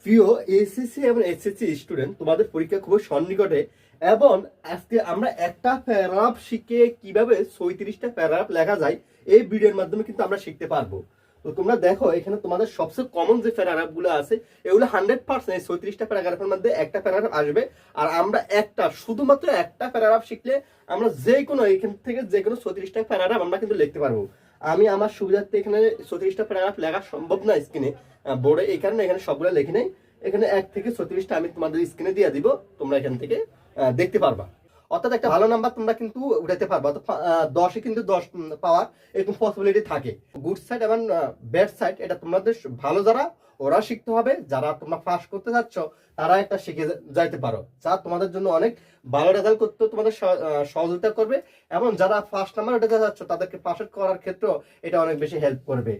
প্রিয় এসএসসি এবং SSC student, তোমাদের পরীক্ষা খুব সন্নিকটে এবং আজকে আমরা একটা প্যারাগ্রাফ শিখে কিভাবে 36টা প্যারাগ্রাফ লেখা যায় এই ভিডিওর মাধ্যমে কিন্তু আমরা শিখতে পারবো। তো তোমরা দেখো এখানে তোমাদের সবচেয়ে কমন যে প্যারাগ্রাফ গুলো আছে এগুলো 100% 36টা প্যারাগ্রাফের মধ্যে একটা প্যারাগ্রাফ আসবে। আর আমরা শুধুমাত্র একটা প্যারাগ্রাফ শিখলে আমরা যে কোনো এখান থেকে যে কোনো 36টা প্যারাগ্রাফ আমরা কিন্তু লিখতে পারবো। আমি আমার সুবিধার্থে এখানে 36টা প্যারাগ্রাফ লেখা সম্ভব না স্ক্রিনে বোর্ডে, এই কারণে এখানে সবগুলো লিখে নেই। এখানে 1 থেকে 36টা আমি তোমাদের স্ক্রিনে দিয়ে দিব, তোমরা এখান থেকে দেখতে পারবা। অর্থাৎ একটা ভালো নাম্বার তোমরা কিন্তু উঠাতে পারবা। তো 10-এ কিন্তু 10 পাওয়ার এরকম পসিবিলিটি থাকে। গুড সাইড এবং ব্যাড সাইড এটা তোমাদের ভালো যারা ওরা শিখতে হবে, যারা তোমরা পাস করতে যাচ্ছ তারা একটা শিখে যাইতে পারো, যা তোমাদের জন্য অনেক ভালো রেজাল্ট করতে তোমাদের সহযোগিতা করবে। এবং যারা ফার্স্ট নাম্বার উঠাতে যাচ্ছ তাদেরকে পাস করার ক্ষেত্রেও এটা অনেক বেশি হেল্প করবে।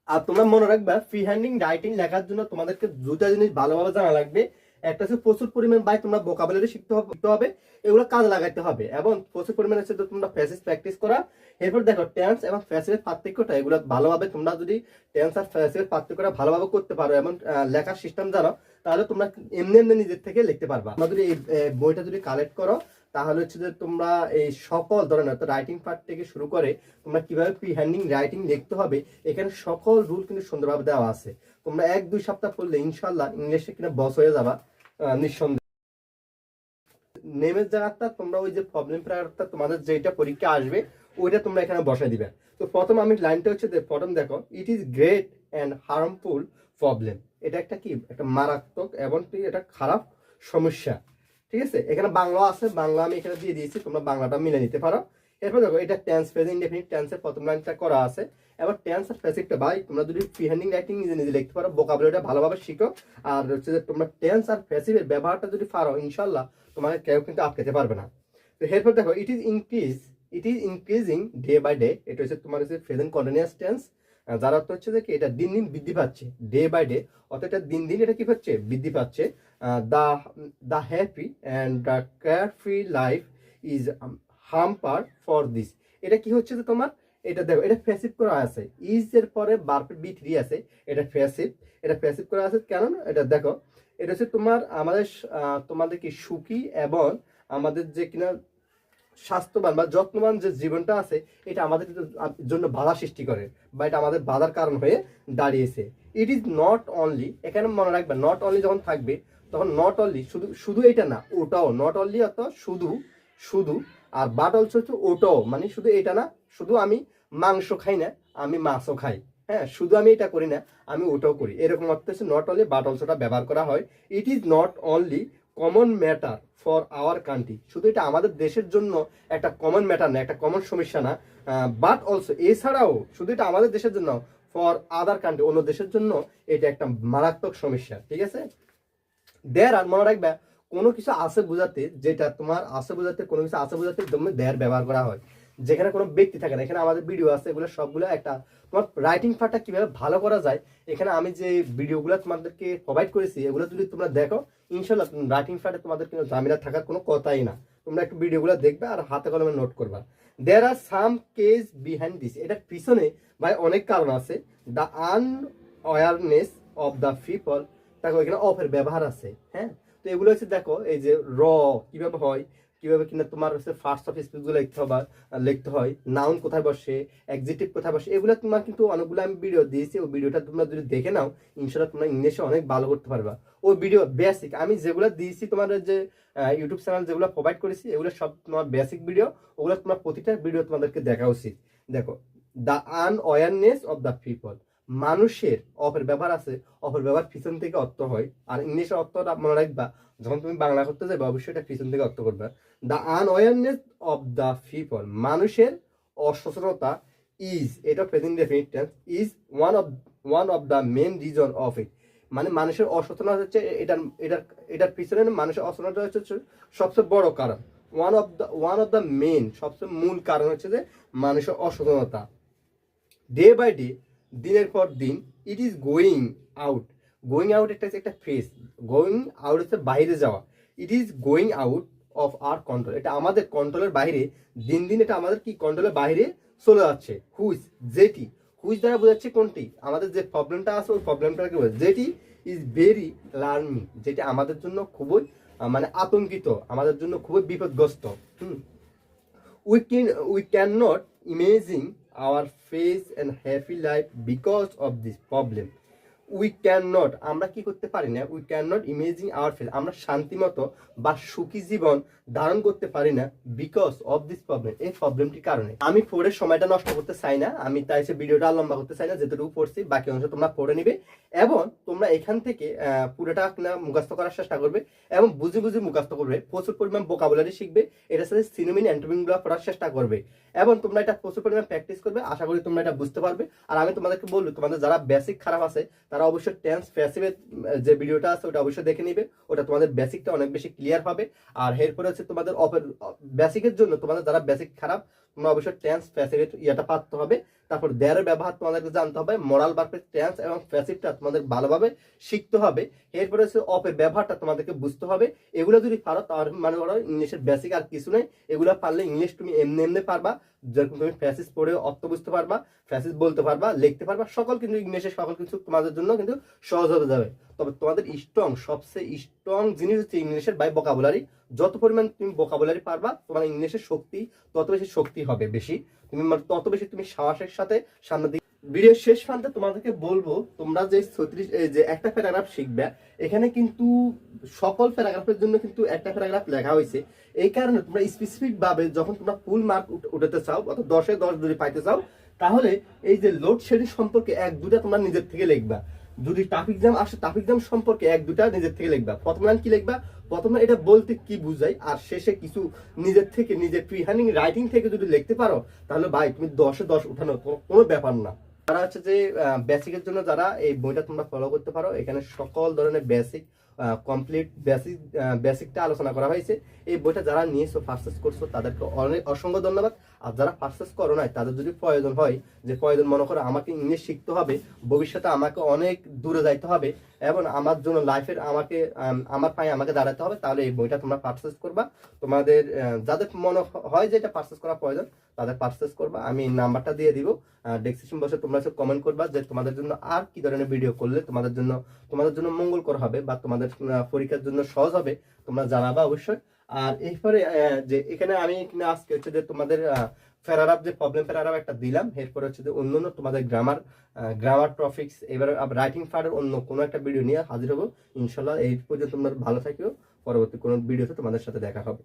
আর তোমরা মনে রাখবা, ফ্রি হ্যান্ডিং রাইটিং লেখার জন্য তোমাদেরকে দুটা জিনিস ভালোভাবে জানা লাগবে। একটা হচ্ছে প্রচুর পরিমাণ তোমরা ভোকাবুলারি শিখতে হবে, এগুলো কাজে লাগাতে হবে। এবং প্রচুর পরিমাণে হচ্ছে তোমরা ফ্রেজেস প্র্যাকটিস করা। এরপর দেখো টেন্স এবং ফ্রেজের পার্থক্যটা, এগুলো ভালোভাবে তোমরা যদি টেন্স আর ফ্রেজের পার্থক্যটা ভালোভাবে করতে পারো এবং লেখার সিস্টেম জানো, তাহলে তোমরা এমনি এমনি নিজের থেকে লিখতে পারবা। তোমরা যদি এই বইটা যদি কালেক্ট করো তাহলে হচ্ছে যে তোমরা এই সকল ধরনের রাইটিং পার্ট থেকে শুরু করে তোমরা কিভাবে ফ্রি হ্যান্ডিং রাইটিং লিখতে হবে এখানে সকল রুল কিন্তু সুন্দরভাবে দেওয়া আছে। তোমরা 1-2 সপ্তাহ পড়লে ইনশাল্লাহ ইংলিশে কিনা বস হয়ে যাবা নিঃসন্দেহে। নেমের জায়গাটা তোমরা ওই যে প্রবলেম প্যারাগ্রাফটা তোমাদের যেটা পরীক্ষা আসবে ওইটা তোমরা এখানে বসাই দিবে। তো প্রথম আমি লাইনটা হচ্ছে প্রথম দেখো, it is great and harmful problem. এটা একটা কি একটা মারাত্মক এবং এটা খারাপ সমস্যা। ঠিক আছে, এখানে বাংলা আছে, বাংলা আমি এখানে দিয়ে দিয়েছি, তোমরা বাংলাটা মিলে নিতে পারো। এরপর দেখো এটা টেন্স প্রেজেন্ট ইনডেফিনিট টেন্সের প্রথম লাইনটা করা আছে। এবার টেন্স আর প্যাসিভটা ভাই তোমরা যদি ফ্রি হ্যান্ডিং রাইটিং নিজে নিজে লিখতে পারো, ভোকাবুলারিটা ভালোভাবে শিখো। আর হচ্ছে যে তোমরা টেন্স আর প্যাসিভের ব্যবহারটা যদি পারো ইনশাল্লাহ তোমাকে কেউ কিন্তু আটকাতে পারবে না। তো এরপর দেখো it is increasing day by day. এটা হচ্ছে তোমার হচ্ছে প্রেজেন্ট কন্টিনিউয়াস টেন্স, যার অর্থ হচ্ছে যে কি এটা দিন দিন বৃদ্ধি পাচ্ছে, ডে বাই ডে, অর্থাৎ এটা দিন দিন এটা কি হচ্ছে বৃদ্ধি পাচ্ছে। The happy and the carefree life is hamper for this. এটা কি হচ্ছে যে তোমার এটা দেখো এটা প্যাসিভ করা আছে, ইজ এর পরে ভার্ব বি3 আছে, এটা প্যাসিভ করা আছে। কেন এটা দেখো, এটা হচ্ছে তোমার আমাদের তোমাদের কি সুখী এবং আমাদের যে কিনা স্বাস্থ্যবান বা যত্নবান যে জীবনটা আছে এটা আমাদের জন্য বাধা সৃষ্টি করে বা এটা আমাদের বাধার কারণ হয়ে দাঁড়িয়েছে। ইট ইজ নট অনলি, এখানে মনে রাখবে নট অনলি যখন থাকবে তখন নট অনলি শুধু এটা না, ওটাও নট অনলি অর্থাৎ শুধু আর বাট অলসো হচ্ছে ওটাও, মানে শুধু এটা না, শুধু আমি মাংস খাই না আমি মাছও খাই, হ্যাঁ শুধু আমি এটা করি না আমি ওটাও করি, এরকম অর্থ হচ্ছে নট অনলি বাট অলসোটা ব্যবহার করা হয়। It is not only common matter for our country, শুধু এটা আমাদের দেশের জন্য একটা কমন ম্যাটার না, একটা কমন সমস্যা না, বাট অলসো এছাড়াও শুধু এটা আমাদের দেশের জন্য, ফর আদার কান্ট্রি অন্য দেশের জন্য এটা একটা মারাত্মক সমস্যা। ঠিক আছে, দেয়ার আর মনে রাখবে কোনো কিছু আছে বোঝাতে, যেটা তোমার আছে বোঝাতে কোনো কিছু আছে বোঝাতে তুমি দেয়ার ব্যবহার করা হয়, যেখানে কোনো ব্যক্তি থাকে না। এখানে আমাদের ভিডিও আছে, এগুলো সবগুলো একটা তোমার রাইটিং পার্টটা কিভাবে ভালো করা যায় এখানে আমি যে ভিডিওগুলো তোমাদেরকে প্রোভাইড করেছি এগুলো যদি তোমরা দেখো ইনশাল্লাহ রাইটিং পার্টে তোমাদের কোনো ঝামেলা থাকার কোনো কথাই না। তোমরা একটু ভিডিওগুলো দেখবে আর হাতে কলমে নোট করবা। দেয়ার আর সাম কেস বিহাইন্ড দিস, এটার পিছনে ভাই অনেক কারণ আছে। The unawareness of the people, দেখো এখানে অফের ব্যবহার আছে, হ্যাঁ। তো এগুলো হচ্ছে দেখো এই যে কিভাবে হয়, কিভাবে কিনা তোমার হচ্ছে ফার্স্ট অফ স্পিচগুলো লিখতে হয়, নাউন কোথায় বসে, অ্যাডজেক্টিভ কোথায় বসে, এগুলো তোমার কিন্তু অনেকগুলো আমি ভিডিও দিয়েছি। ওই ভিডিওটা তোমরা যদি দেখে নাও ইনশাল্লাহ তোমরা ইংলিশে অনেক ভালো করতে পারবা। ওই ভিডিও বেসিক আমি যেগুলো দিয়েছি তোমার যে ইউটিউব চ্যানেল যেগুলো প্রোভাইড করেছি এগুলো সব তোমার বেসিক ভিডিও, ওগুলো তোমার প্রতিটা ভিডিও তোমাদেরকে দেখা উচিত। দেখো the unawareness of the people, মানুষের অফের ব্যবহার আছে, অফের ব্যবহার পিছন থেকে অর্থ হয়। আর ইংলিশের অর্থটা মনে রাখবা, যখন তুমি বাংলা করতে যাবে অবশ্যই এটা পিছন থেকে অর্থ করবে। The unawareness of the people, মানুষের অসচেতনতা, ইজ এটা present definite tense, is one of the main reason of it, মানে মানুষের অসচেতনতা হচ্ছে এটার পিছনে মানুষের অসচেতনতা হচ্ছে সবচেয়ে বড় কারণ। ওয়ান অফ দ্য মেন সবচেয়ে মূল কারণ হচ্ছে যে মানুষের অসচেতনতা। ডে বাই ডে, দিনের পর দিন, ইট ইজ গোয়িং আউট একটা ফ্রেজ, গোয়িং আউট হচ্ছে বাইরে যাওয়া, it is going out of our control, এটা আমাদের কন্ট্রোলের বাইরে, দিন দিন এটা আমাদের কি কন্ট্রোলের বাইরে চলে যাচ্ছে। হুইচ দ্বারা বোঝাচ্ছে কোনটি, আমাদের যে প্রবলেমটা আছে ওই প্রবলেমটাকে বোঝাচ্ছে, যেটি ইজ ভেরি অ্যালার্মিং, যেটা আমাদের জন্য খুবই মানে আতঙ্কিত, আমাদের জন্য খুবই বিপদগ্রস্ত। We cannot imagine our face and happy life because of this problem. We can not, আমরা কি করতে পারি না, we can not imagine hour face, আমরা শান্তিমতো বা সুখী জীবন ধারণ করতে পারি না বিকজ অফ দিস প্রবলেম, এই প্রবলেমটির কারণে। আমি পড়ে সময়টা নষ্ট করতে চাই না, আমি তাই সে ভিডিওটা লম্বা করতে চাই না, যেটুকু পড়ছি বাকি অংশ তোমরা পড়ে নিবে এবং তোমরা এখান থেকে পুরোটা না মুখস্থ করার চেষ্টা করবে এবং বুঝে বুঝে মুখস্থ করবে, প্রচুর পরিমাণ ভোকাবুলারি শিখবে, এটার সাথে সিনোনিম অ্যান্টোনিমগুলো পড়ার চেষ্টা করবে এবং তোমরা এটা প্রচুর পরিমাণ প্র্যাকটিস করবে। আশা করি তোমরা এটা বুঝতে পারবে। আর আমি তোমাদেরকে বলবো, তোমাদের যারা বেসিক খারাপ আছে তারা অবশ্যই টেন্স প্যাসিভের যে ভিডিওটা আছে ওটা অবশ্যই দেখে নিবে, ওটা তোমাদের বেসিকটা অনেক বেশি ক্লিয়ার হবে। আর এরপরে হচ্ছে তোমাদের বেসিকের জন্য তোমাদের যারা বেসিক খারাপ, তোমরা অবশ্যই টেন্স প্যাসিভের ইয়েটা পারতে হবে। তারপর দেয়ারের ব্যবহার তোমাদেরকে জানতে হবে, মোরাল ভার্বের টেন্স এবং প্যাসিভটা তোমাদের ভালোভাবে শিখতে হবে। এরপরে হচ্ছে অপের ব্যবহারটা তোমাদেরকে বুঝতে হবে। এগুলো যদি পারো তাহলে মানে ধরো ইংলিশের বেসিক আর কিছু নেই, এগুলো পারলে ইংলিশ তুমি এমনি এমনি পারবা। যেরকম তুমি ফ্যাসিস পড়ে অর্থ বুঝতে পারবা, ফ্যাসিস বলতে পারবা, লিখতে পারবা, সকল কিন্তু ইংলিশের সকল কিছু তোমাদের জন্য কিন্তু সহজ হয়ে যাবে। তবে তোমাদের সবচেয়ে স্ট্রং জিনিস হচ্ছে ইংলিশের বাই ভোকাবুলারি। যত পরিমাণ তুমি ভোকাবুলারি পারবা, তোমার ইংলিশের শক্তি তত বেশি শক্তি হবে বেশি, তুমি তত বেশি তুমি সাহসের সাথে সামনে দিকে। ভিডিওর শেষ প্রান্তে তোমাদেরকে বলবো, তোমরা যে 36 যে একটা প্যারাগ্রাফ শিখবে, এখানে কিন্তু সকল প্যারাগ্রাফের জন্য কিন্তু একটা প্যারাগ্রাফ লেখা হয়েছে। এই কারণে তোমরা স্পেসিফিক ভাবে যখন তোমরা ফুল মার্ক উঠাতে চাও, অর্থাৎ 10-এ 10 যদি পাইতে চাও, তাহলে এই যে লোডশেডিং সম্পর্কে 1-2টা তোমরা নিজের থেকে লিখবা। যদি ট্রাফিক জ্যাম আসে, ট্রাফিক জ্যাম সম্পর্কে 1-2টা নিজের থেকে লিখবা। প্রথম লাইন কি লিখবা, প্রথমে এটা বলতে কি বুঝাই, আর শেষে কিছু নিজের থেকে, নিজের ফ্রি হ্যান্ডিং রাইটিং থেকে যদি লিখতে পারো, তাহলে ভাই তুমি 10-এ 10 উঠানো কোনো ব্যাপার না। তারা হচ্ছে যে বেসিকের জন্য যারা এই বইটা তোমরা ফলো করতে পারো, এখানে সকল ধরনের বেসিক কমপ্লিট বেসিকটা আলোচনা করা হয়েছে। এই বইটা যারা নিয়েছো, পারচেস করছো, তাদেরকে অনেক অসংখ্য ধন্যবাদ। আর যারা পারচেস করো নাই, তাদের যদি প্রয়োজন হয়, যে প্রয়োজন মনে করো আমাকে ইংলিশ শিখতে হবে, ভবিষ্যতে আমাকে অনেক দূরে যাইতে হবে এবং আমার জন্য লাইফের আমাকে আমার পায়ে আমাকে দাঁড়াতে হবে, তাহলে এই বইটা তোমরা পারচেস করবা। তোমাদের যাদের মনে হয় যে এটা পারচেস করা প্রয়োজন, তাদের পারচেস করবা। আমি নাম্বারটা দিয়ে দিব, ডেসক্রিপশন বক্সে তোমরা সব কমেন্ট করবা যে তোমাদের জন্য আর কি ধরনের ভিডিও করলে তোমাদের জন্য মঙ্গলকর হবে বা তোমাদের পরীক্ষার জন্য সহজ হবে, তোমরা জানাবা অবশ্যই। আর এরপরে যে এখানে আমি আজকে হচ্ছে যে তোমাদের প্যারাগ্রাফ যে প্রবলেম প্যারাগ্রাফ একটা দিলাম, এরপরে হচ্ছে যে অন্য তোমাদের গ্রামার টপিকস, এবার রাইটিং পার্টের অন্য কোনো একটা ভিডিও নিয়ে হাজির হবো ইনশাল্লাহ। এই পর্যন্ত তোমরা ভালো থাকিও, পরবর্তী কোনো ভিডিওতে তোমাদের সাথে দেখা হবে।